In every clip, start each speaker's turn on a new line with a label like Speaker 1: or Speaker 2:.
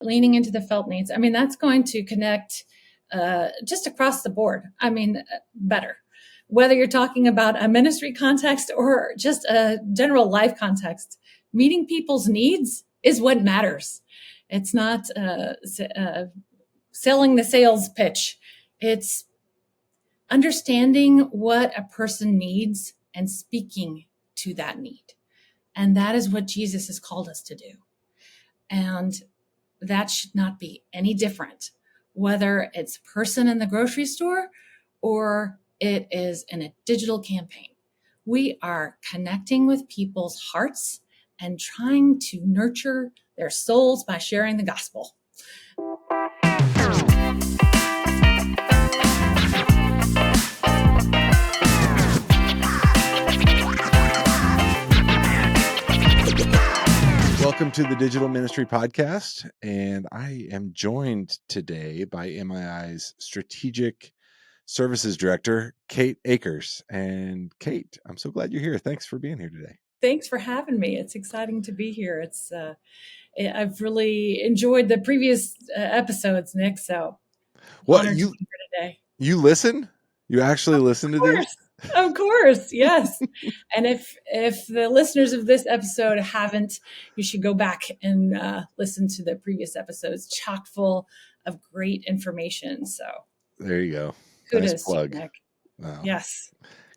Speaker 1: leaning into the felt needs. I mean, that's going to connect just across the board. I mean, better. Whether you're talking about a ministry context or just a general life context, meeting people's needs is what matters. It's not selling the sales pitch. It's understanding what a person needs and speaking to that need. And that is what Jesus has called us to do. And that should not be any different, whether it's a person in the grocery store or it is in a digital campaign. We are connecting with people's hearts and trying to nurture their souls by sharing the gospel.
Speaker 2: Welcome to the Digital Ministry Podcast, and I am joined today by MII's Strategic Services Director, Kate Akers. And Kate, I'm so glad you're here. Thanks for being here today.
Speaker 1: Thanks for having me. It's exciting to be here. I've really enjoyed the previous episodes, Nick. So, honored to be here today.
Speaker 2: You listen? You actually listen to these?
Speaker 1: Of course, yes. And if the listeners of this episode haven't, you should go back and listen to the previous episodes, chock full of great information. So
Speaker 2: there you go.
Speaker 1: Kudos
Speaker 2: nice plug.
Speaker 1: to you, Nick.
Speaker 2: Wow.
Speaker 1: Yes.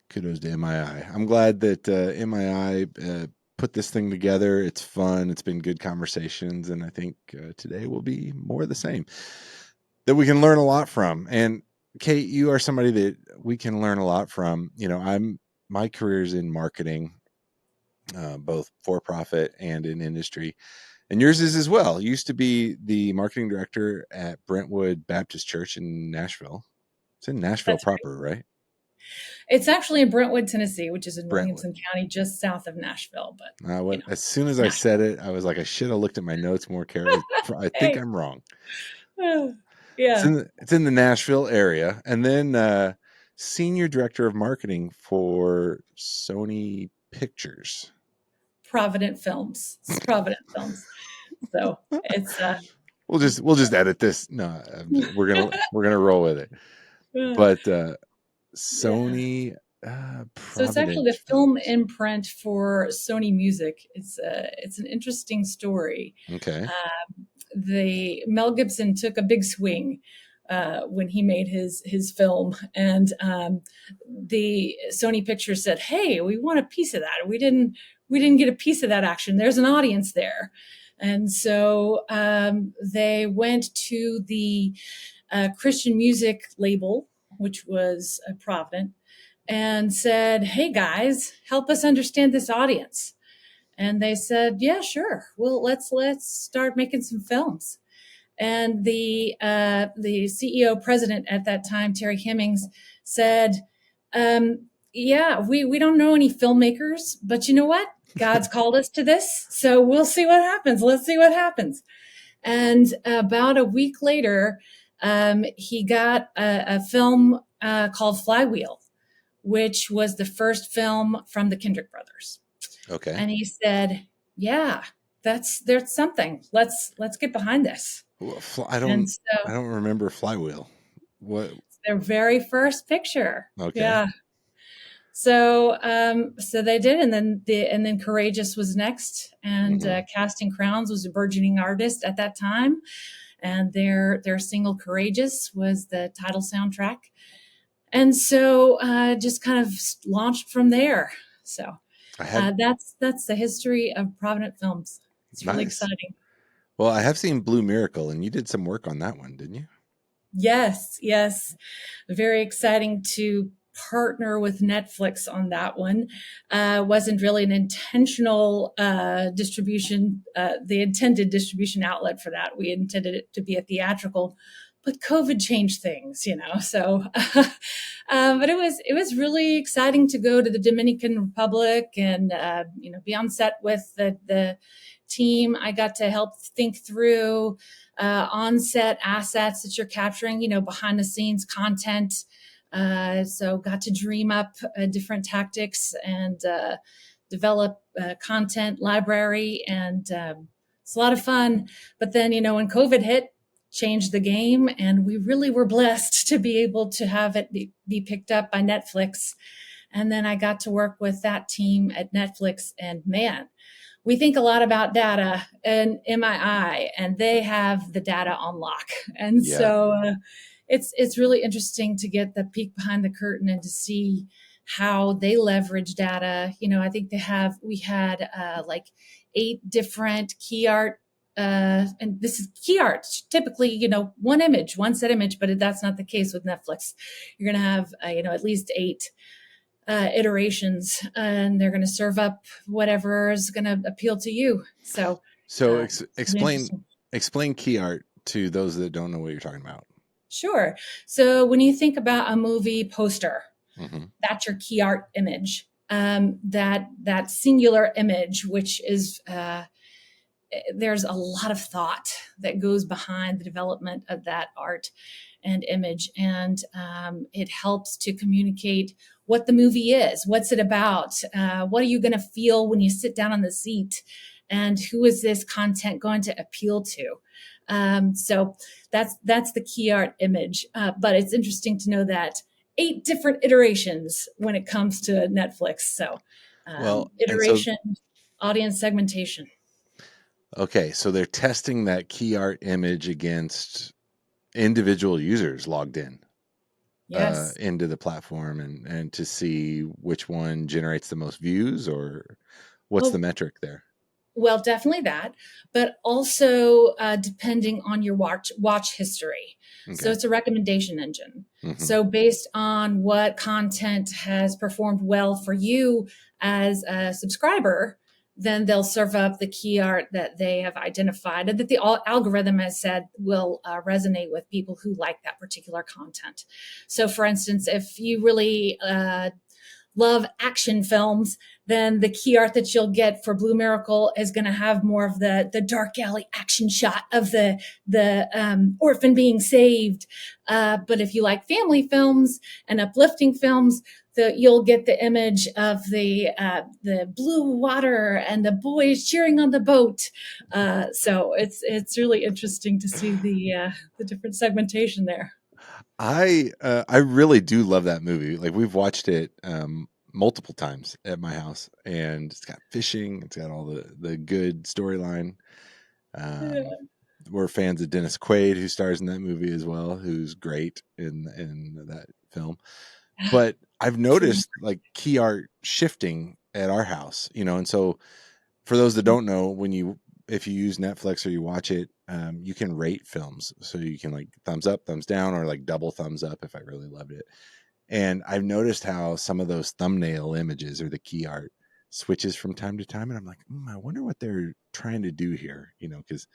Speaker 2: Kudos to MII. I'm glad that MII put this thing together. It's fun. It's been good conversations, and I think today will be more of the same that we can learn a lot from. And Kate, you are somebody that we can learn a lot from. You know, my career is in marketing, both for profit and in industry, and yours is as well. You used to be the marketing director at Brentwood Baptist Church in Nashville. It's in Nashville proper, right?
Speaker 1: It's actually in Brentwood, Tennessee, which is in Williamson County, just south of Nashville. But
Speaker 2: as soon as I said it, I was like, I should have looked at my notes more carefully. I think I'm wrong.
Speaker 1: Yeah.
Speaker 2: It's in the Nashville area. And then Senior Director of Marketing for Sony Pictures.
Speaker 1: Provident Films. It's Provident Films. So it's
Speaker 2: we'll just edit this. No, we're gonna roll with it. But Sony
Speaker 1: so it's actually the film imprint for Sony Music. It's an interesting story.
Speaker 2: Okay.
Speaker 1: Mel Gibson took a big swing when he made his film, and the Sony Pictures said, "Hey, we want a piece of that. We didn't get a piece of that action. There's an audience there." And so they went to the Christian music label, which was Provident, and said, "Hey guys, help us understand this audience." And they said, "Yeah, sure. Well, let's start making some films." And the CEO president at that time, Terry Hemmings, said, "Yeah, we don't know any filmmakers, but you know what? God's called us to this, so we'll see what happens. Let's see what happens." And about a week later, he got a film called Flywheel, which was the first film from the Kendrick brothers.
Speaker 2: Okay.
Speaker 1: And he said, "Yeah, there's something. Let's get behind this."
Speaker 2: Well, I don't remember Flywheel. What?
Speaker 1: It's their very first picture.
Speaker 2: Okay.
Speaker 1: Yeah. So they did, and then Courageous was next, and Casting Crowns was a burgeoning artist at that time, and their single Courageous was the title soundtrack, and so just kind of launched from there. So that's the history of Provident Films. It's really exciting.
Speaker 2: Well, I have seen Blue Miracle, and you did some work on that one, didn't you?
Speaker 1: Yes. Very exciting to partner with Netflix on that one. Wasn't really an intentional distribution, the intended distribution outlet for that. We intended it to be a theatrical, but COVID changed things, so, but it was really exciting to go to the Dominican Republic and, be on set with the team. I got to help think through on-set assets that you're capturing, behind the scenes content. So got to dream up different tactics and develop content library and It's a lot of fun. But then, when COVID hit, changed the game, and we really were blessed to be able to have it be picked up by Netflix. And then I got to work with that team at Netflix, and man, we think a lot about data and MII, and they have the data on lock. And
Speaker 2: Yeah.
Speaker 1: so it's really interesting to get the peek behind the curtain and to see how they leverage data. I think we had like 8 different key art. And this is key art, typically, one image, one set image, but that's not the case with Netflix. You're going to have, at least 8 iterations, and they're going to serve up whatever is going to appeal to you. So
Speaker 2: explain key art to those that don't know what you're talking about.
Speaker 1: Sure. So when you think about a movie poster,
Speaker 2: Mm-hmm.
Speaker 1: that's your key art image. That singular image, which is there's a lot of thought that goes behind the development of that art and image, and it helps to communicate what the movie is, what's it about, what are you going to feel when you sit down on the seat, and who is this content going to appeal to. So that's the key art image. But it's interesting to know that 8 different iterations when it comes to Netflix. So iteration, audience segmentation.
Speaker 2: Okay, so they're testing that key art image against individual users logged in.
Speaker 1: Yes.
Speaker 2: Into the platform and to see which one generates the most views, or what's the metric there?
Speaker 1: Well, definitely that, but also depending on your watch history. Okay. So it's a recommendation engine. Mm-hmm. So based on what content has performed well for you as a subscriber, then they'll serve up the key art that they have identified and that the algorithm has said will resonate with people who like that particular content. So for instance, if you really love action films, then the key art that you'll get for Blue Miracle is going to have more of the dark alley action shot of the orphan being saved. But if you like family films and uplifting films, you'll get the image of the blue water and the boys cheering on the boat. So it's really interesting to see the different segmentation there.
Speaker 2: I really do love that movie. Like, we've watched it multiple times at my house, and it's got fishing. It's got all the good storyline. We're fans of Dennis Quaid, who stars in that movie as well, who's great in that film. But I've noticed like key art shifting at our house, and so for those that don't know, if you use Netflix or you watch it, you can rate films. So you can like thumbs up, thumbs down, or like double thumbs up if I really loved it. And I've noticed how some of those thumbnail images or the key art switches from time to time. And I'm like, I wonder what they're trying to do here, because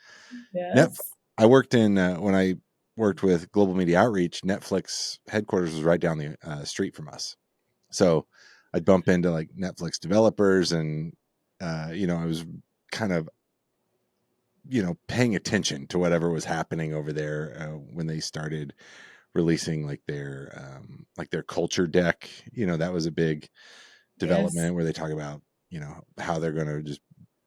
Speaker 2: I worked when I worked with Global Media Outreach, Netflix headquarters was right down the street from us. So I'd bump into like Netflix developers, and I was kind of paying attention to whatever was happening over there when they started releasing like their culture deck. That was a big development where they talk about how they're going to just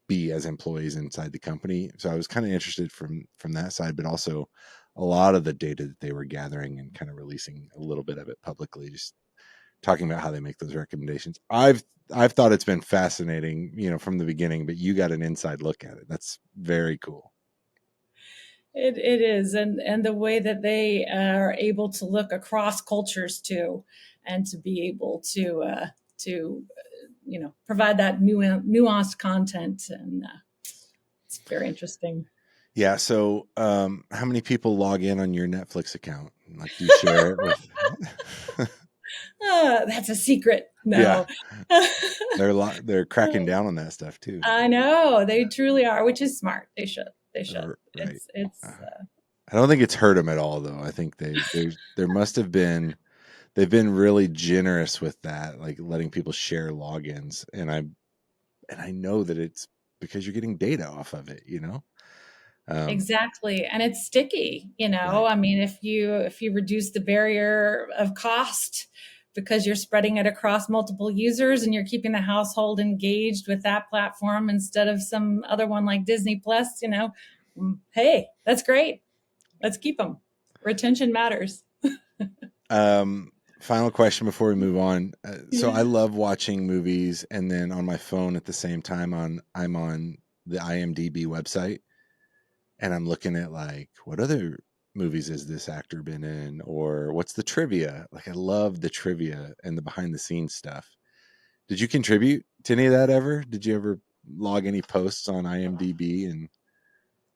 Speaker 2: be as employees inside the company. So I was kind of interested from that side, but also a lot of the data that they were gathering and kind of releasing a little bit of it publicly, just talking about how they make those recommendations. I've thought it's been fascinating, from the beginning, but you got an inside look at it. That's very cool.
Speaker 1: It is, and the way that they are able to look across cultures too, and to be able to provide that nuanced content, and it's very interesting.
Speaker 2: Yeah. So, how many people log in on your Netflix account? Like, do you share it with?
Speaker 1: That's a secret. No.
Speaker 2: Yeah. They're cracking down on that stuff too.
Speaker 1: I know, they truly are, which is smart. They should.
Speaker 2: Right.
Speaker 1: It's
Speaker 2: I don't think it's hurt them at all, though. I think there must have been. They've been really generous with that, like letting people share logins, and I know that it's because you're getting data off of it,
Speaker 1: exactly, and it's sticky. Right. I mean, if you reduce the barrier of cost because you're spreading it across multiple users and you're keeping the household engaged with that platform instead of some other one like Disney Plus, hey, that's great. Let's keep them. Retention matters.
Speaker 2: Final question before we move on. So
Speaker 1: Yeah.
Speaker 2: I love watching movies, and then on my phone at the same time I'm on the IMDb website, and I'm looking at like, what other movies has this actor been in, or what's the trivia? Like, I love the trivia and the behind the scenes stuff. Did you contribute to any of that ever? Did you ever log any posts on IMDb and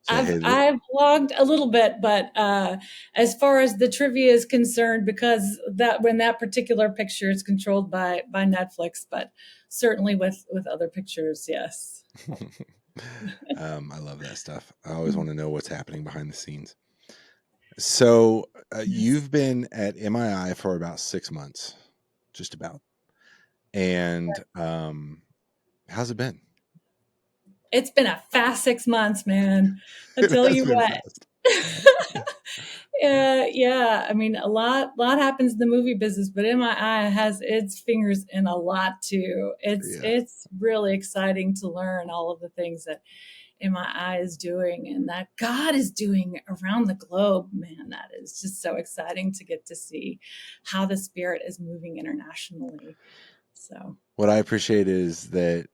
Speaker 2: say, hey,
Speaker 1: I've logged a little bit, but as far as the trivia is concerned, because that when that particular picture is controlled by Netflix, but certainly with other pictures, yes.
Speaker 2: I love that stuff. I always want to know what's happening behind the scenes. So
Speaker 1: Yes.
Speaker 2: you've been at MII for about 6 months, just about. And how's it been?
Speaker 1: It's been a fast 6 months, man. I
Speaker 2: It
Speaker 1: tell
Speaker 2: has
Speaker 1: you
Speaker 2: been
Speaker 1: what.
Speaker 2: fast.
Speaker 1: Yeah. I mean, a lot happens in the movie business, but MII has its fingers in a lot too.
Speaker 2: Yeah.
Speaker 1: It's really exciting to learn all of the things that MII is doing and that God is doing around the globe. Man, that is just so exciting to get to see how the Spirit is moving internationally. So
Speaker 2: What I appreciate is that,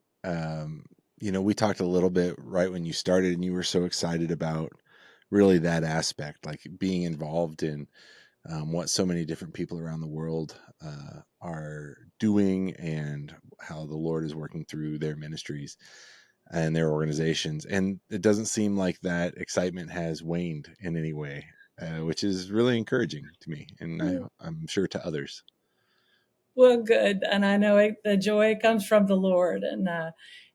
Speaker 2: we talked a little bit right when you started, and you were so excited about really that aspect, like being involved in what so many different people around the world are doing and how the Lord is working through their ministries and their organizations. And it doesn't seem like that excitement has waned in any way, which is really encouraging to me, and I'm sure to others.
Speaker 1: well, good, and I know the joy comes from the Lord, and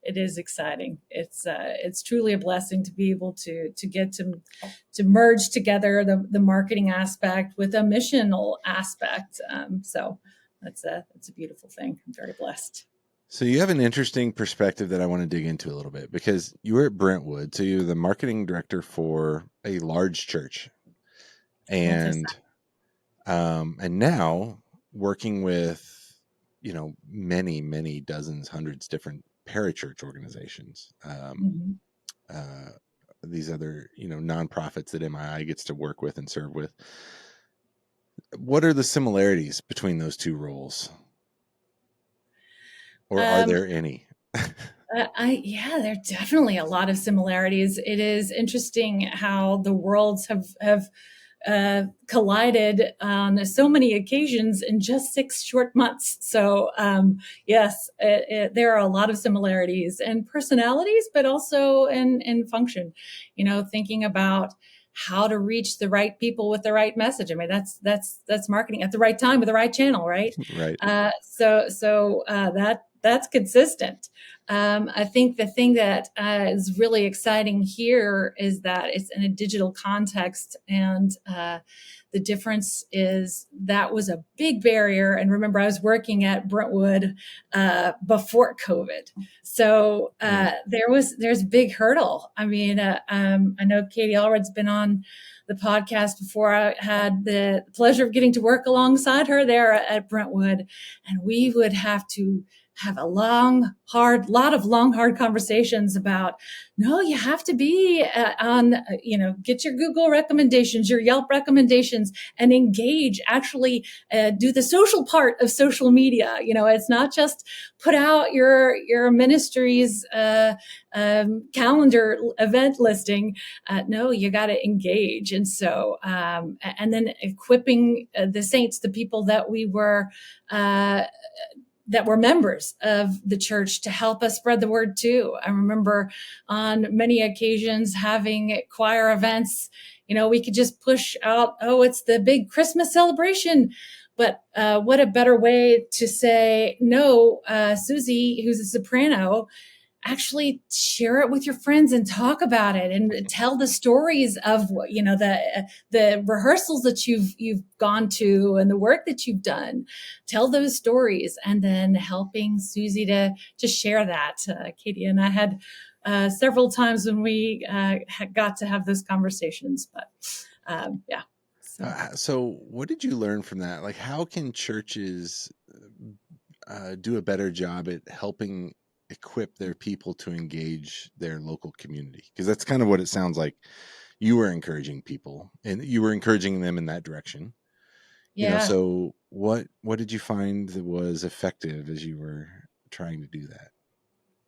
Speaker 1: it is exciting. It's truly a blessing to be able to get to merge together the marketing aspect with a missional aspect. So that's a beautiful thing. I'm very blessed.
Speaker 2: So you have an interesting perspective that I want to dig into a little bit, because you were at Brentwood, so you're the marketing director for a large church, and now working with many dozens, hundreds different parachurch organizations,
Speaker 1: Mm-hmm.
Speaker 2: uh, these other nonprofits that MII gets to work with and serve with. What are the similarities between those two roles, or are
Speaker 1: Um,
Speaker 2: there any?
Speaker 1: there are definitely a lot of similarities. It is interesting how the worlds have collided on so many occasions in just 6 short months. So yes, there are a lot of similarities and personalities, but also in function. Thinking about how to reach the right people with the right message. I mean, that's marketing at the right time with the right channel, right?
Speaker 2: Right.
Speaker 1: That's consistent. I think the thing that is really exciting here is that it's in a digital context, and the difference is that was a big barrier. And remember, I was working at Brentwood before COVID, so there's a big hurdle. I mean, I know Katie Allred's been on the podcast before. I had the pleasure of getting to work alongside her there at Brentwood, and we would have to have a lot of long, hard conversations about, no, you have to be get your Google recommendations, your Yelp recommendations, and engage, actually do the social part of social media. It's not just put out your ministry's calendar event listing. No, you got to engage. And so, and then equipping the saints, the people that were members of the church, to help us spread the word too. I remember on many occasions having choir events, we could just push out, oh, it's the big Christmas celebration. But what a better way to say, no, Susie, who's a soprano, actually share it with your friends and talk about it and tell the stories of the rehearsals that you've gone to and the work that you've done. Tell those stories, and then helping Susie to share that. Katie and I had several times when we got to have those conversations, but yeah.
Speaker 2: So what did you learn from that? Like, how can churches do a better job at helping equip their people to engage their local community? Because that's kind of what it sounds like you were encouraging people, and you were encouraging them in that direction.
Speaker 1: Yeah.
Speaker 2: So what did you find that was effective as you were trying to do that?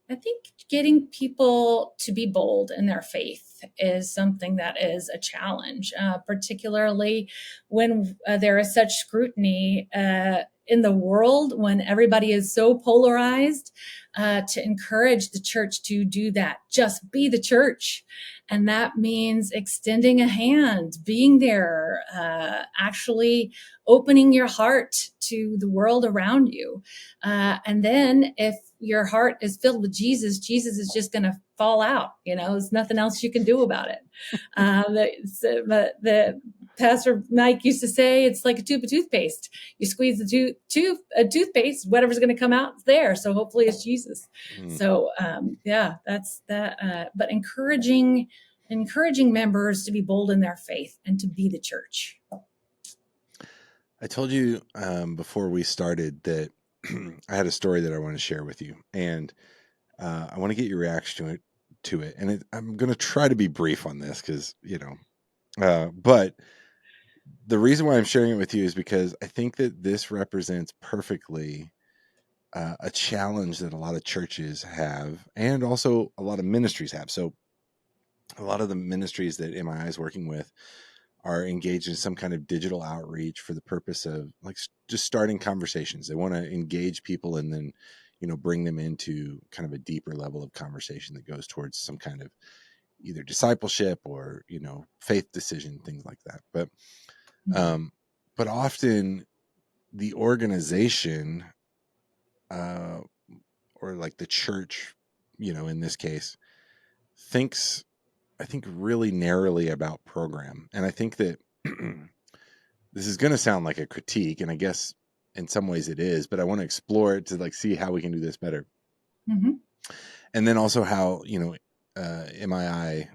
Speaker 1: I think getting people to be bold in their faith is something that is a challenge, particularly when there is such scrutiny in the world, when everybody is so polarized, to encourage the church to do that. Just be the church. And that means extending a hand, being there, actually opening your heart to the world around you. And then if your heart is filled with Jesus, Jesus is just going to fall out. There's nothing else you can do about it. The Pastor Mike used to say, it's like a tube of toothpaste. You squeeze the toothpaste, whatever's going to come out is there. So hopefully it's Jesus.
Speaker 2: Mm.
Speaker 1: So yeah, that's that. But encouraging members to be bold in their faith and to be the church.
Speaker 2: I told you before we started that I had a story that I want to share with you, and I want to get your reaction to it. And I'm going to try to be brief on this because but the reason why I'm sharing it with you is because I think that this represents perfectly a challenge that a lot of churches have, and also a lot of ministries have. So a lot of the ministries that MII is working with are engaged in some kind of digital outreach for the purpose of like just starting conversations. They want to engage people and then, bring them into kind of a deeper level of conversation that goes towards some kind of either discipleship or, faith decision, things like that. Um, but often the organization, or like the church, in this case, thinks, I think, really narrowly about program. And I think that this is going to sound like a critique, and I guess in some ways it is, but I want to explore it to like see how we can do this better.
Speaker 1: Mm-hmm.
Speaker 2: And then also how, MII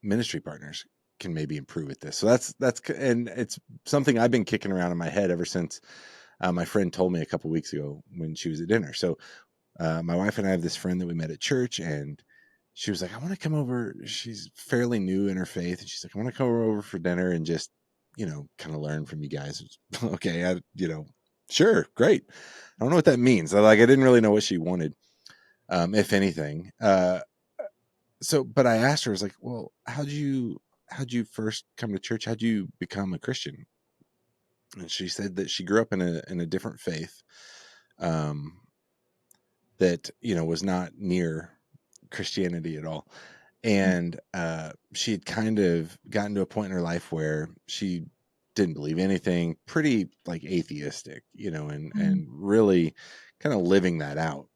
Speaker 2: ministry partners can maybe improve at this. So and it's something I've been kicking around in my head ever since my friend told me a couple weeks ago when she was at dinner. So my wife and I have this friend that we met at church, and she was like, I want to come over. She's fairly new in her faith. And she's like, I want to come over for dinner and just, kind of learn from you guys. Okay. Sure. Great. I don't know what that means. I didn't really know what she wanted, if anything. But I asked her, I was like, well, how'd you first come to church? How'd you become a Christian? And she said that she grew up in a different faith, that, was not near Christianity at all. And she had kind of gotten to a point in her life where she didn't believe anything, pretty like atheistic, and really kind of living that out.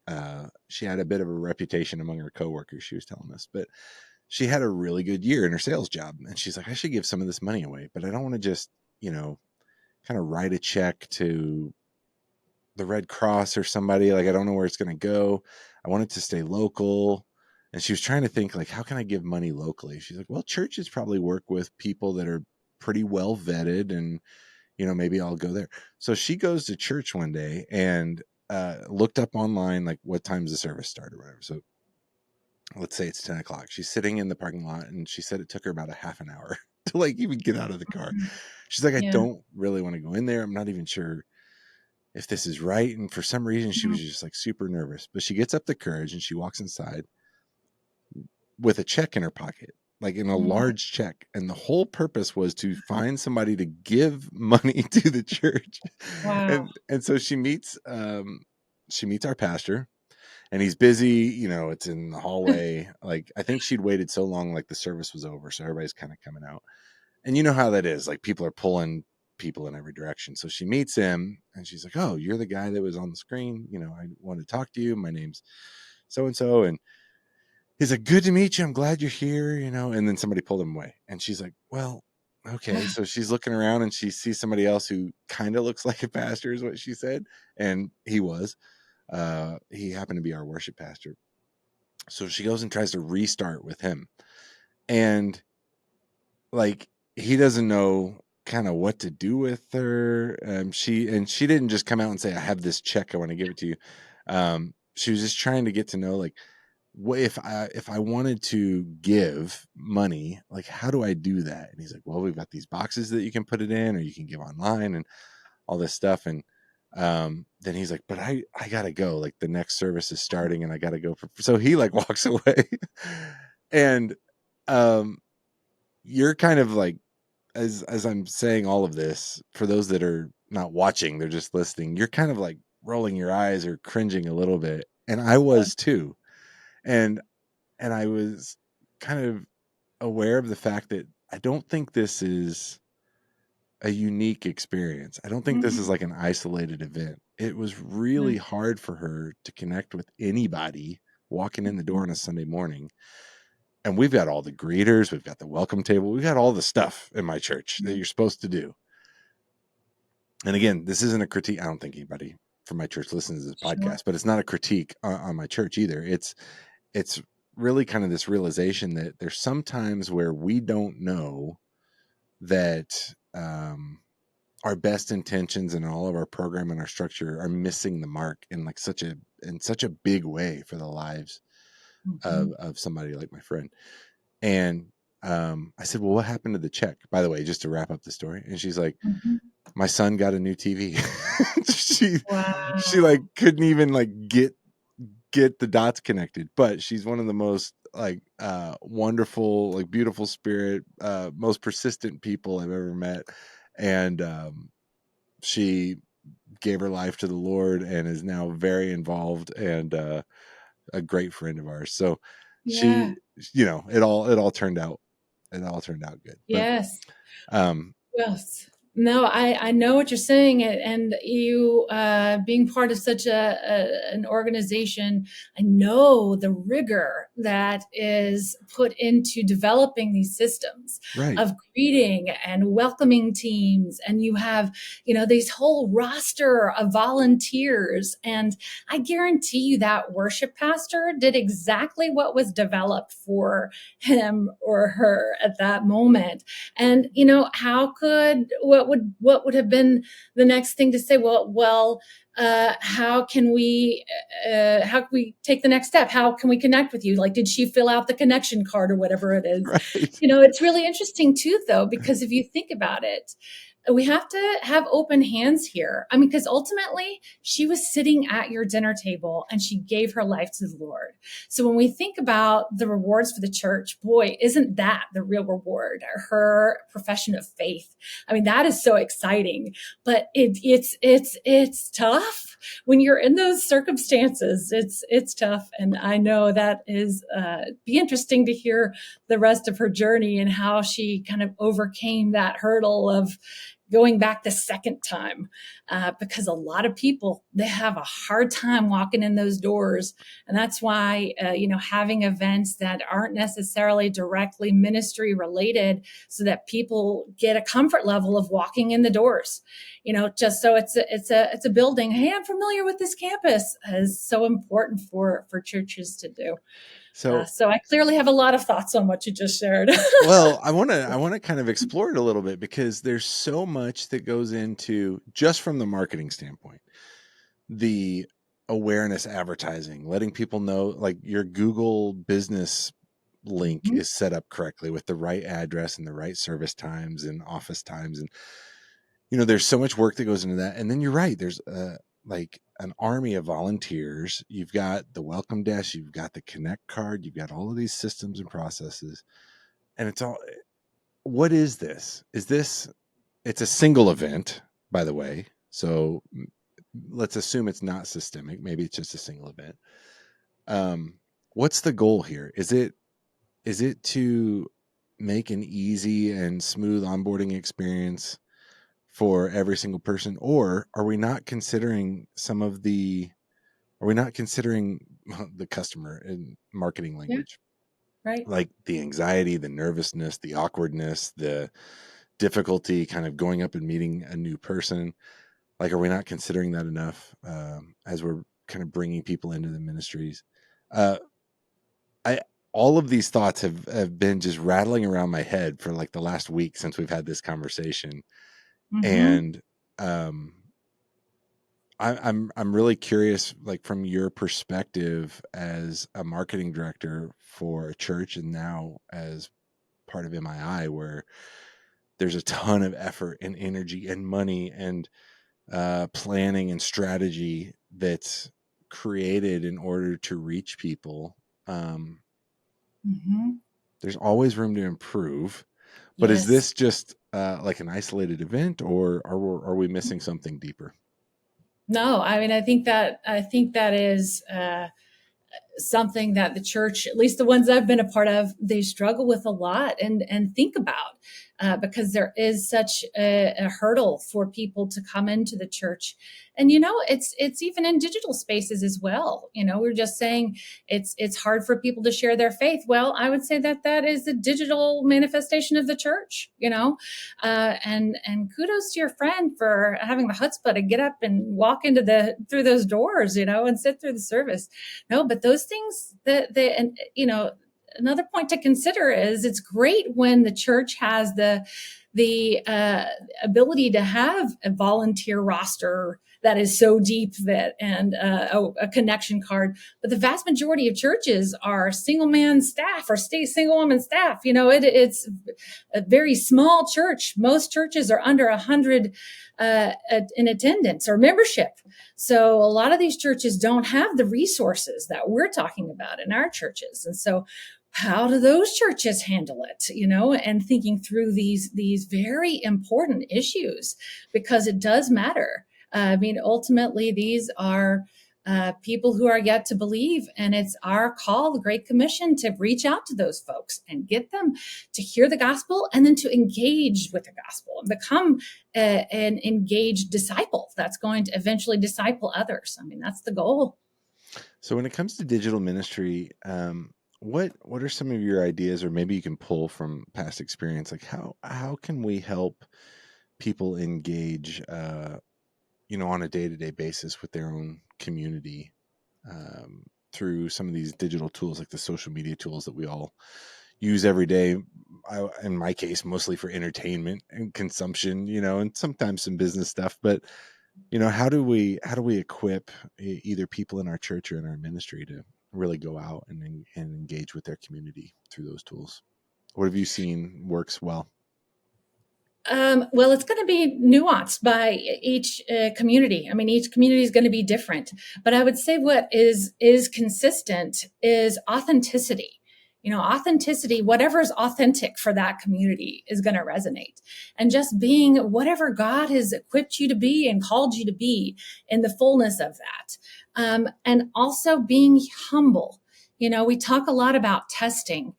Speaker 2: She had a bit of a reputation among her coworkers, she was telling us, but she had a really good year in her sales job. And she's like, I should give some of this money away, but I don't want to just, kind of write a check to the Red Cross or somebody. Like, I don't know where it's going to go. I want it to stay local. And she was trying to think, like, how can I give money locally? She's like, well, churches probably work with people that are pretty well vetted, and, maybe I'll go there. So she goes to church one day and looked up online, like, what time's the service start or whatever. So let's say it's 10 o'clock. She's sitting in the parking lot, and she said it took her about a half an hour to like even get out of the car. She's like, I
Speaker 1: Yeah.
Speaker 2: don't really want to go in there. I'm not even sure if this is right. And for some reason, she was just like super nervous. But she gets up the courage and she walks inside with a check in her pocket, like in a large check. And the whole purpose was to find somebody to give money to the church.
Speaker 1: Wow.
Speaker 2: And so she meets our pastor, and he's busy. It's in the hallway. Like, I think she'd waited so long, like the service was over, so everybody's kind of coming out. And you know how that is. Like, people are pulling people in every direction. So she meets him, and she's like, oh, you're the guy that was on the screen. I want to talk to you. My name's so-and-so. And he's like, good to meet you. I'm glad you're here, and then somebody pulled him away. And she's like, well, okay. So she's looking around, and she sees somebody else who kind of looks like a pastor, is what she said. And he was. He happened to be our worship pastor. So she goes and tries to restart with him. And like, he doesn't know kind of what to do with her. She didn't just come out and say, I have this check, I want to give it to you. She was just trying to get to know, like, what if I wanted to give money, like, how do I do that? And he's like, well, we've got these boxes that you can put it in, or you can give online and all this stuff. And then he's like, but I gotta go, like the next service is starting and I gotta go so he like walks away. And you're kind of like, as I'm saying all of this, for those that are not watching, they're just listening, you're kind of like rolling your eyes or cringing a little bit. And I was too. And I was kind of aware of the fact that I don't think this is a unique experience. I don't think this is
Speaker 1: Mhm.
Speaker 2: like an isolated event. It was really
Speaker 1: Right.
Speaker 2: hard for her to connect with anybody walking in the door on a Sunday morning. And we've got all the greeters, we've got the welcome table, we've got all the stuff in my church that
Speaker 1: Yeah.
Speaker 2: you're supposed to do. And again, this isn't a critique. I don't think anybody from my church listens to this
Speaker 1: Sure.
Speaker 2: podcast, but it's not a critique on my church either. It's really kind of this realization that there's some times where we don't know that our best intentions and all of our program and our structure are missing the mark in like such a big way for the lives
Speaker 1: Mhm.
Speaker 2: of somebody like my friend. And I said, well, what happened to the check, by the way, just to wrap up the story? And she's like,
Speaker 1: Mhm.
Speaker 2: my son got a new TV. She like
Speaker 1: Wow.
Speaker 2: couldn't even like get the dots connected, but she's one of the most like wonderful, like beautiful spirit, most persistent people I've ever met. And she gave her life to the Lord and is now very involved and a great friend of ours. So she,
Speaker 1: Yeah.
Speaker 2: it all turned out, good. But
Speaker 1: Yes.
Speaker 2: um
Speaker 1: Yes. No, I know what you're saying, and you being part of such an organization, I know the rigor that is put into developing these systems
Speaker 2: right.
Speaker 1: of greeting and welcoming teams, and you have these whole roster of volunteers, and I guarantee you that worship pastor did exactly what was developed for him or her at that moment. And how could what would have been the next thing to say? How can we take the next step? How can we connect with you? Like, did she fill out the connection card or whatever it is?
Speaker 2: Right.
Speaker 1: It's really interesting too, though, because if you think about it, we have to have open hands here. I mean, because ultimately she was sitting at your dinner table and she gave her life to the Lord. So when we think about the rewards for the church, boy, isn't that the real reward? Her profession of faith. I mean, that is so exciting, but it's tough when you're in those circumstances. It's tough, and I know that is be interesting to hear the rest of her journey and how she kind of overcame that hurdle of going back the second time, because a lot of people, they have a hard time walking in those doors. And that's why having events that aren't necessarily directly ministry related, so that people get a comfort level of walking in the doors, just so it's a building. Hey, I'm familiar with this campus, is so important for churches to do.
Speaker 2: So
Speaker 1: So I clearly have a lot of thoughts on what you just shared.
Speaker 2: well, I want to kind of explore it a little bit, because there's so much that goes into, just from the marketing standpoint, the awareness advertising, letting people know, like, your Google business link
Speaker 1: Mhm.
Speaker 2: is set up correctly with the right address and the right service times and office times. And there's so much work that goes into that. And then you're right, there's like an army of volunteers. You've got the welcome desk, you've got the connect card, you've got all of these systems and processes. And it's all, what is this? It's a single event, by the way. So let's assume it's not systemic. Maybe it's just a single event. What's the goal here? Is it to make an easy and smooth onboarding experience for every single person? Or are we not considering the customer in marketing
Speaker 1: Yeah,
Speaker 2: language,
Speaker 1: right.
Speaker 2: like the anxiety, the nervousness, the awkwardness, the difficulty kind of going up and meeting a new person? Like, are we not considering that enough, as we're kind of bringing people into the ministries? uh, I all of these thoughts have been just rattling around my head for like the last week since we've had this conversation.
Speaker 1: Mm-hmm.
Speaker 2: And I'm really curious, like from your perspective as a marketing director for a church and now as part of MII, where there's a ton of effort and energy and money and planning and strategy that's created in order to reach people. Um,
Speaker 1: Mm-hmm.
Speaker 2: there's always room to improve. But is
Speaker 1: Yes.
Speaker 2: this just like an isolated event, or are we missing something deeper?
Speaker 1: No, I mean, I think that is something that the church, at least the ones I've been a part of, they struggle with a lot and think about, because there is such a hurdle for people to come into the church. And it's even in digital spaces as well. We're just saying it's hard for people to share their faith. Well, I would say that that is the digital manifestation of the church. And kudos to your friend for having the chutzpah to get up and walk through those doors, and sit through the service. No, but those things that they, and another point to consider is it's great when the church has the ability to have a volunteer roster that is so deep that and a connection card. But the vast majority of churches are single man staff or single woman staff. It's a very small church. Most churches are under 100 in attendance or membership. So a lot of these churches don't have the resources that we're talking about in our churches. And so how do those churches handle it, and thinking through these very important issues, because it does matter. I mean, ultimately, these are people who are yet to believe, and it's our call, the Great Commission, to reach out to those folks and get them to hear the gospel and then to engage with the gospel and become an engaged disciple that's going to eventually disciple others. I mean, that's the goal.
Speaker 2: So when it comes to digital ministry, what are some of your ideas, or maybe you can pull from past experience? Like how can we help people engage, on a day-to-day basis with their own community, through some of these digital tools, like the social media tools that we all use every day. In my case, mostly for entertainment and consumption, and sometimes some business stuff. But how do we equip either people in our church or in our ministry to really go out and engage with their community through those tools? What have you seen works well?
Speaker 1: Well, it's going to be nuanced by each community. I mean, each community is going to be different. But I would say what is consistent is authenticity. Authenticity, whatever is authentic for that community is going to resonate. And just being whatever God has equipped you to be and called you to be in the fullness of that. And also being humble. We talk a lot about testing.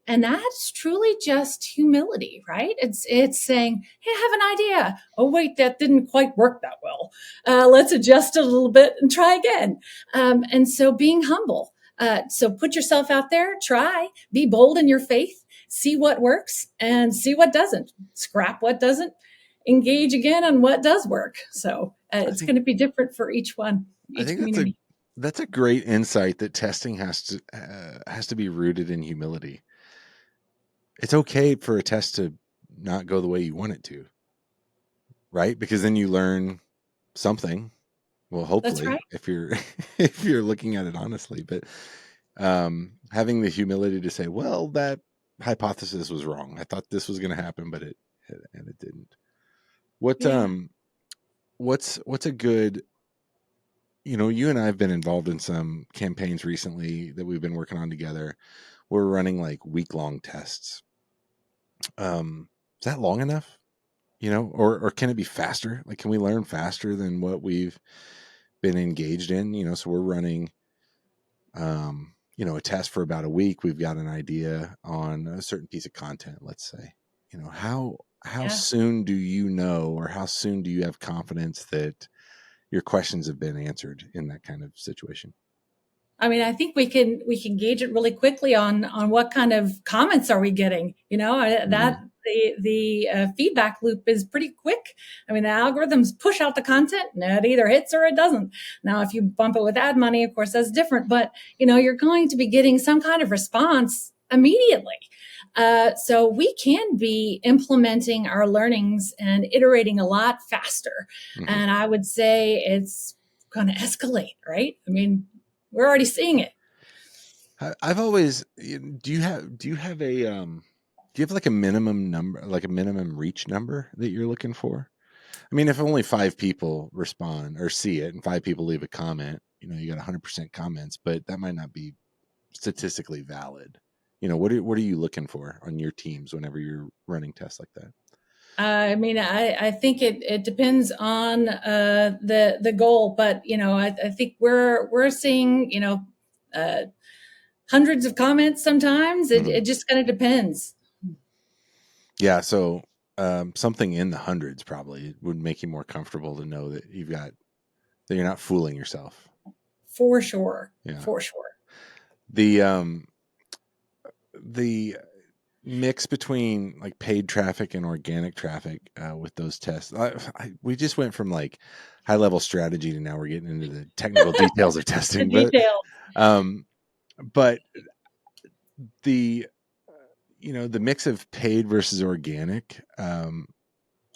Speaker 1: And that's truly just humility, right? It's saying, "Hey, I have an idea. Oh, wait, that didn't quite work that well. Let's adjust it a little bit and try again." And so being humble. So put yourself out there, try, be bold in your faith, see what works and see what doesn't. Scrap what doesn't, engage again on what does work. So
Speaker 2: I
Speaker 1: it's
Speaker 2: think
Speaker 1: going to be different for each one,
Speaker 2: I
Speaker 1: each
Speaker 2: think that's a
Speaker 1: community.
Speaker 2: that's a great insight, that testing has to be rooted in humility. It's okay for a test to not go the way you want it to, right? Because then you learn something. Well,
Speaker 1: That's
Speaker 2: hopefully,
Speaker 1: right.
Speaker 2: if you're if you're looking at it honestly, but having the humility to say, well, that hypothesis was wrong. I thought this was going to happen, but it didn't. What
Speaker 1: Yeah.
Speaker 2: what's a good, you and I have been involved in some campaigns recently that we've been working on together. We're running like week-long tests. Is that long enough? Or can it be faster? Like, can we learn faster than what we've been engaged in? So we're running, a test for about a week. We've got an idea on a certain piece of content, let's say. How
Speaker 1: Yeah.
Speaker 2: soon do you know, or how soon do you have confidence that your questions have been answered in that kind of situation?
Speaker 1: I mean, I think we can gauge it really quickly on what kind of comments are we getting. That
Speaker 2: Mm.
Speaker 1: the feedback loop is pretty quick. I mean, the algorithms push out the content, and it either hits or it doesn't. Now, if you bump it with ad money, of course, that's different. But you're going to be getting some kind of response immediately. So we can be implementing our learnings and iterating a lot faster.
Speaker 2: Mm-hmm.
Speaker 1: And I would say it's going to escalate, right? I mean, we're already seeing it.
Speaker 2: I've always, do you have like a minimum number, like a minimum reach number that you're looking for? I mean, if only 5 people respond or see it and 5 people leave a comment, you got 100% comments, but that might not be statistically valid. What are you looking for on your teams whenever you're running tests like that?
Speaker 1: I mean, I think it depends on the goal, but I think we're seeing hundreds of comments sometimes. It just kind of depends.
Speaker 2: Yeah, so something in the hundreds probably would make you more comfortable to know that that you're not fooling yourself.
Speaker 1: For sure.
Speaker 2: Yeah.
Speaker 1: For sure.
Speaker 2: The mix between like paid traffic and organic traffic with those tests, we just went from like high level strategy to now we're getting into the technical details of testing. But the mix of paid versus organic, I'm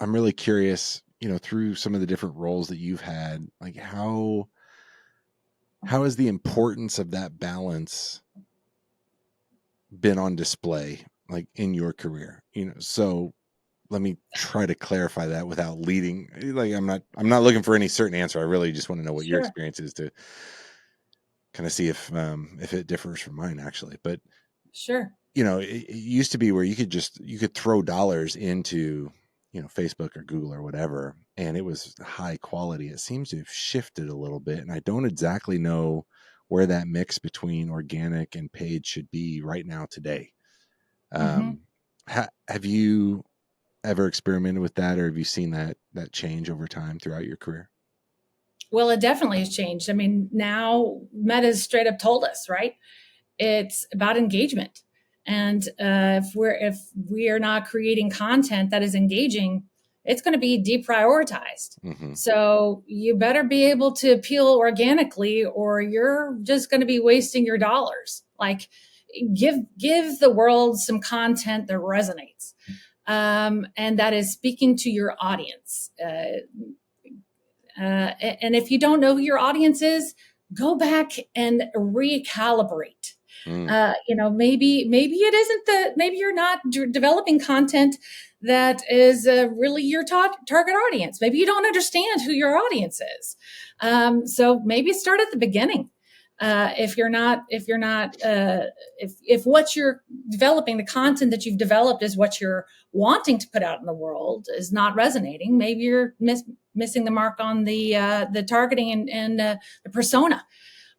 Speaker 2: really curious, through some of the different roles that you've had, like how has the importance of that balance been on display, like in your career? So let me try to clarify that without leading. Like I'm not looking for any certain answer. I really just want to know what your experience is to kind of see if it differs from mine, actually. But
Speaker 1: sure,
Speaker 2: it used to be where you could throw dollars into Facebook or Google or whatever, and it was high quality. It seems to have shifted a little bit, and I don't exactly know where that mix between organic and paid should be right now today. Have you ever experimented with that, or have you seen that change over time throughout your career?
Speaker 1: Well, it definitely has changed. I mean, now Meta's straight up told us, right? It's about engagement. And if we are not creating content that is engaging, it's going to be deprioritized. Mm-hmm. So you better be able to appeal organically, or you're just going to be wasting your dollars. Like, give the world some content that resonates, and that is speaking to your audience. And if you don't know who your audience is, go back and recalibrate. Maybe it isn't maybe you're not developing content that is really your target audience. Maybe you don't understand who your audience is. So maybe start at the beginning. If what you're developing, the content that you've developed is what you're wanting to put out in the world is not resonating, maybe you're missing the mark on the targeting and the persona.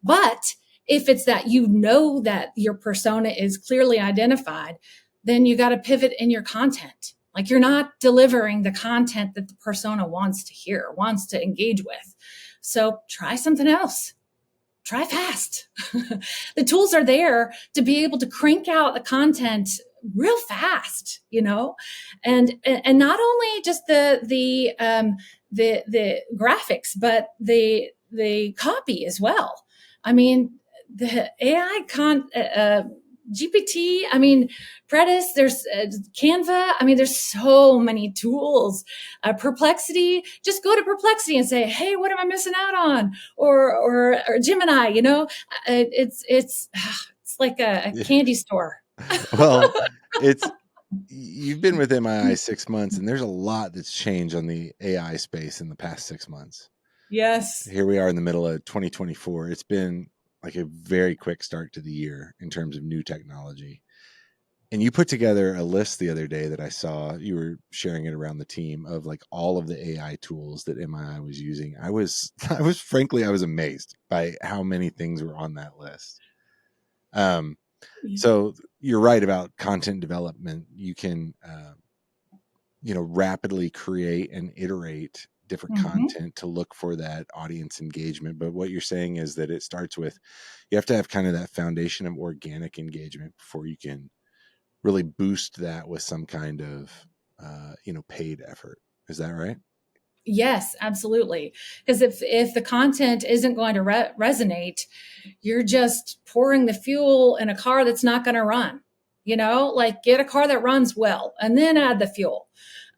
Speaker 1: But if it's that that your persona is clearly identified, then you got to pivot in your content. Like, you're not delivering the content that the persona wants to hear, wants to engage with. So try something else. Try fast. The tools are there to be able to crank out the content real fast, and not only just the graphics, but the copy as well. I mean, the AI GPT, I mean, Predis, there's Canva. I mean, there's so many tools. Perplexity, just go to Perplexity and say, hey, what am I missing out on? Or Gemini, it's like a candy store.
Speaker 2: Well, you've been with MII 6 months, and there's a lot that's changed on the AI space in the past 6 months.
Speaker 1: Yes.
Speaker 2: Here we are in the middle of 2024. It's been like a very quick start to the year in terms of new technology. And you put together a list the other day that I saw. You were sharing it around the team of like all of the AI tools that MII was using. I was frankly amazed by how many things were on that list. So you're right about content development. You can, rapidly create and iterate different content to look for that audience engagement. But what you're saying is that it starts with, you have to have kind of that foundation of organic engagement before you can really boost that with some kind of paid effort. Is that right?
Speaker 1: Yes, absolutely. Because if the content isn't going to resonate, you're just pouring the fuel in a car that's not going to run. Like get a car that runs well, and then add the fuel.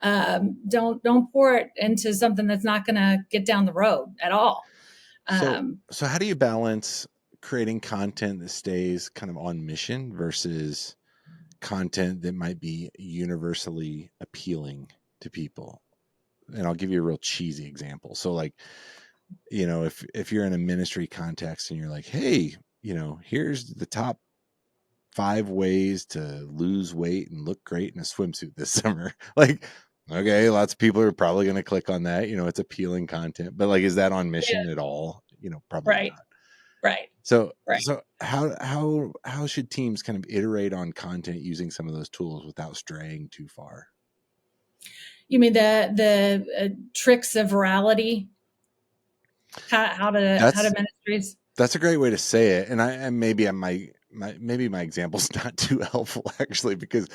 Speaker 1: Don't pour it into something that's not going to get down the road at all.
Speaker 2: So,
Speaker 1: Um,
Speaker 2: so how do you balance creating content that stays kind of on mission versus content that might be universally appealing to people? And I'll give you a real cheesy example. So like, if you're in a ministry context and you're like, hey, here's the top 5 ways to lose weight and look great in a swimsuit this summer. Like, okay, lots of people are probably going to click on that. It's appealing content, but like, is that on mission
Speaker 1: yeah,
Speaker 2: at all? Probably
Speaker 1: right,
Speaker 2: not.
Speaker 1: right,
Speaker 2: So,
Speaker 1: right.
Speaker 2: so how should teams kind of iterate on content using some of those tools without straying too far?
Speaker 1: You mean the tricks of virality? How to
Speaker 2: That's
Speaker 1: ministries?
Speaker 2: that's a great way to say it. And maybe my example's not too helpful actually, because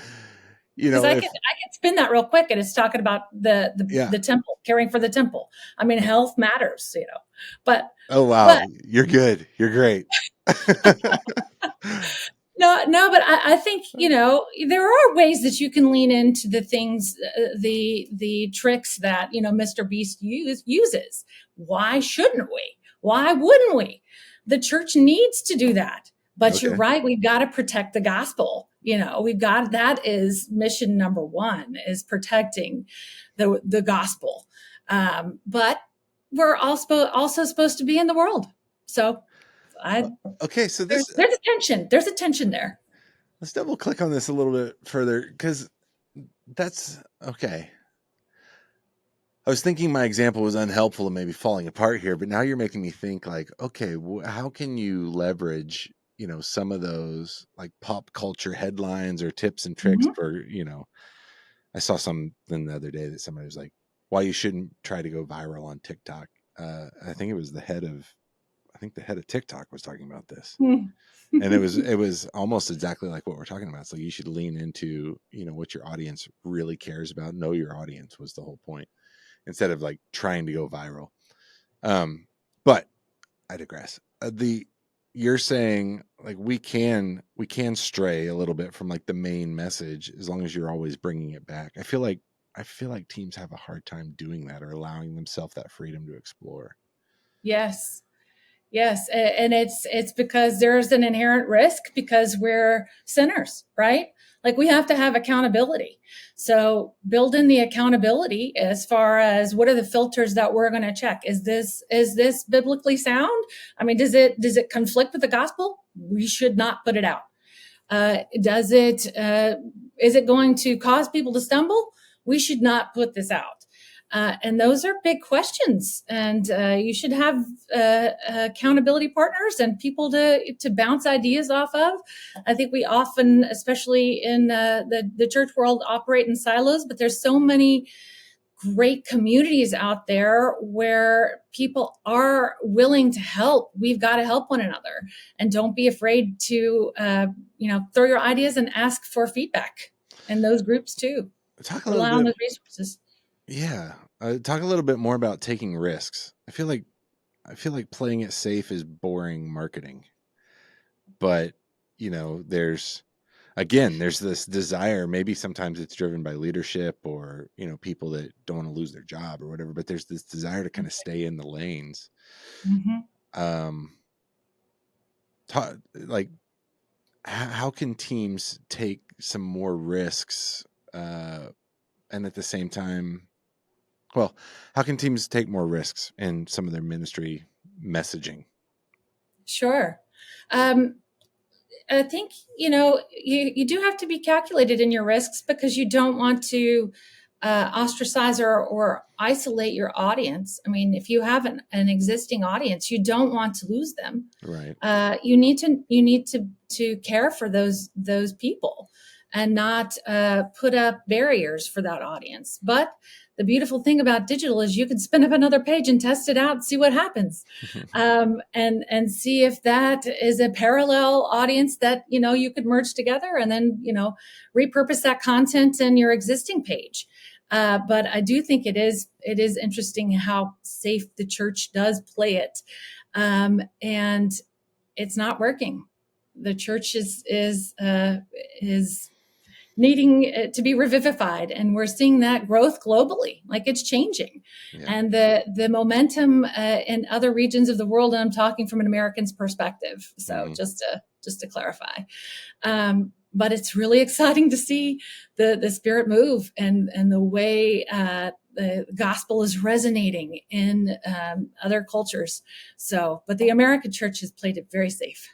Speaker 1: Because I can
Speaker 2: if
Speaker 1: I can spin that real quick, and it's talking about
Speaker 2: yeah.
Speaker 1: the temple, caring for the temple. I mean, health matters, but
Speaker 2: Oh
Speaker 1: but
Speaker 2: wow, you're good. You're great.
Speaker 1: no, but I think there are ways that you can lean into the things, the tricks that Mr. Beast uses. Why shouldn't we? Why wouldn't we? The church needs to do that. But you're
Speaker 2: Okay.
Speaker 1: right. We've got to protect the gospel. That is mission number one, is protecting the gospel. But we're also supposed to be in the world. So I
Speaker 2: Okay, so
Speaker 1: there's a tension. There's a tension there.
Speaker 2: let's double click on this a little bit further, because that's okay. I was thinking my example was unhelpful and maybe falling apart here, but now you're making me think like, okay, how can you leverage, some of those like pop culture headlines or tips and tricks
Speaker 1: Mhm.
Speaker 2: for, I saw something the other day that somebody was like, why you shouldn't try to go viral on TikTok. I think it was I think the head of TikTok was talking about this.
Speaker 1: Hmm.
Speaker 2: And it was almost exactly like what we're talking about. It's like you should lean into, what your audience really cares about. Know your audience was the whole point, instead of like trying to go viral. But I digress. The You're saying like we can stray a little bit from like the main message as long as you're always bringing it back. I feel like teams have a hard time doing that or allowing themselves that freedom to explore.
Speaker 1: Yes. Yes, and it's because there's an inherent risk, because we're sinners, right? Like we have to have accountability. So build in the accountability as far as what are the filters that we're going to check. Is this biblically sound? I mean, does it conflict with the gospel? We should not put it out. Does it is it going to cause people to stumble? We should not put this out. And those are big questions, and you should have accountability partners and people to bounce ideas off of. I think we often, especially in the church world, operate in silos, but there's so many great communities out there where people are willing to help. We've got to help one another, and don't be afraid to throw your ideas and ask for feedback in those groups too.
Speaker 2: Talk a little
Speaker 1: Rely on
Speaker 2: bit,
Speaker 1: those resources.
Speaker 2: yeah. Talk a little bit more about taking risks. I feel like playing it safe is boring marketing, but there's this desire. Maybe sometimes it's driven by leadership or people that don't want to lose their job or whatever. But there's this desire to kind of stay in the lanes.
Speaker 1: Mm-hmm.
Speaker 2: Um, like how can teams take some more risks, and at the same time, well, how can teams take more risks in some of their ministry messaging?
Speaker 1: Sure. Um, I think you do have to be calculated in your risks, because you don't want to ostracize or isolate your audience. I mean, if you have an existing audience, you don't want to lose them.
Speaker 2: Right.
Speaker 1: You need to care for those people, and not put up barriers for that audience. But the beautiful thing about digital is you can spin up another page and test it out and see what happens, and see if that is a parallel audience that you could merge together, and then repurpose that content in your existing page. But I do think it is interesting how safe the church does play it, and it's not working. The church is needing to be revivified, and we're seeing that growth globally. Like, it's changing, and the momentum in other regions of the world. And I'm talking from an American's perspective, so just to clarify. But it's really exciting to see the Spirit move, and the way the gospel is resonating in other cultures. But the American church has played it very safe,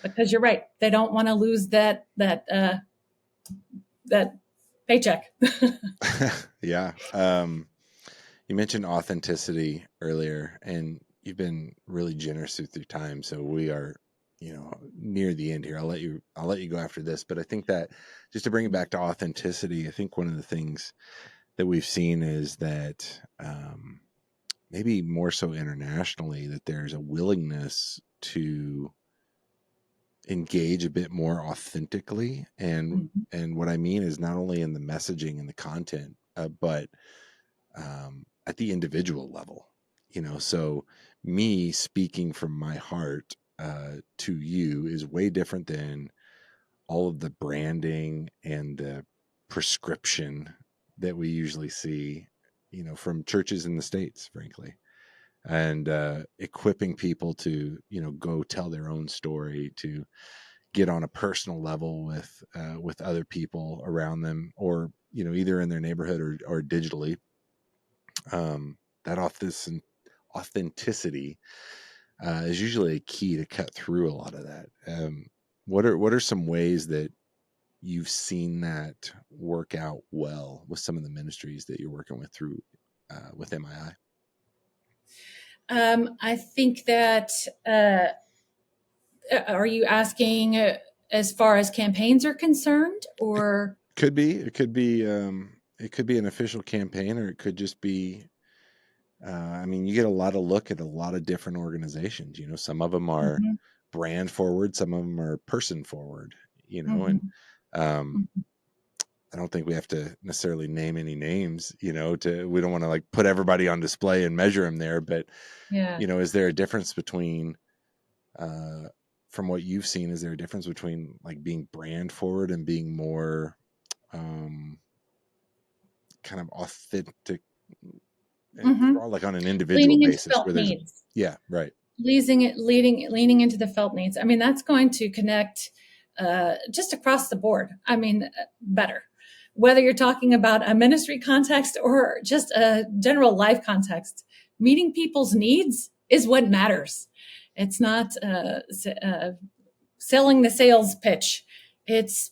Speaker 1: because you're right; they don't want to lose that paycheck.
Speaker 2: Yeah. You mentioned authenticity earlier, and you've been really generous with your time. So we are, near the end here. I'll let you go after this, but I think that just to bring it back to authenticity, I think one of the things that we've seen is that, maybe more so internationally, that there's a willingness to engage a bit more authentically. And what I mean is not only in the messaging and the content, but at the individual level, so me speaking from my heart to you is way different than all of the branding and the prescription that we usually see, from churches in the States, frankly. And equipping people to, go tell their own story, to get on a personal level with other people around them, or, either in their neighborhood or digitally. That authenticity is usually a key to cut through a lot of that. What are some ways that you've seen that work out well with some of the ministries that you're working with through with MII?
Speaker 1: I think that, are you asking as far as campaigns are concerned, or?
Speaker 2: It could be an official campaign, or it could just be, you get a lot of look at a lot of different organizations, some of them are brand forward, some of them are person forward, and I don't think we have to necessarily name any names, we don't want to like put everybody on display and measure them there, but is there a difference between, from what you've seen, is there a difference between like being brand forward and being more, kind of authentic, like on an individual basis where there's needs. Yeah, right.
Speaker 1: Leaning into the felt needs. That's going to connect just across the board. Better. Whether you're talking about a ministry context or just a general life context, meeting people's needs is what matters. It's not selling the sales pitch. It's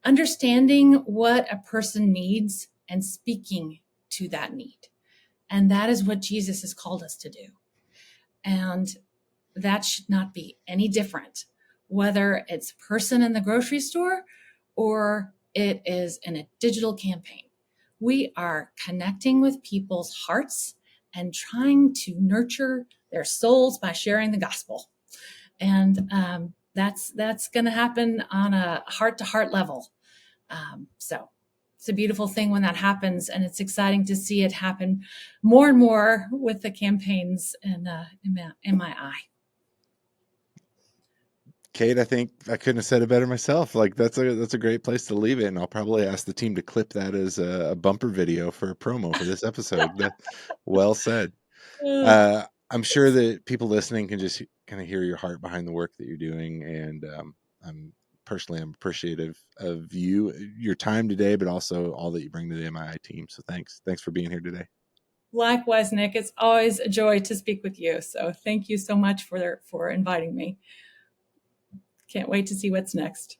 Speaker 1: understanding what a person needs and speaking to that need. And that is what Jesus has called us to do. And that should not be any different, whether it's a person in the grocery store or it is in a digital campaign. We are connecting with people's hearts and trying to nurture their souls by sharing the gospel. And that's going to happen on a heart-to-heart level. So it's a beautiful thing when that happens, and it's exciting to see it happen more and more with the campaigns in MII.
Speaker 2: Kate, I think I couldn't have said it better myself. Like that's a great place to leave it, and I'll probably ask the team to clip that as a bumper video for a promo for this episode. Well said. I'm sure that people listening can just kind of hear your heart behind the work that you're doing, and I'm appreciative of your time today, but also all that you bring to the MII team. So thanks for being here today.
Speaker 1: Likewise, Nick. It's always a joy to speak with you. So thank you so much for inviting me. Can't wait to see what's next.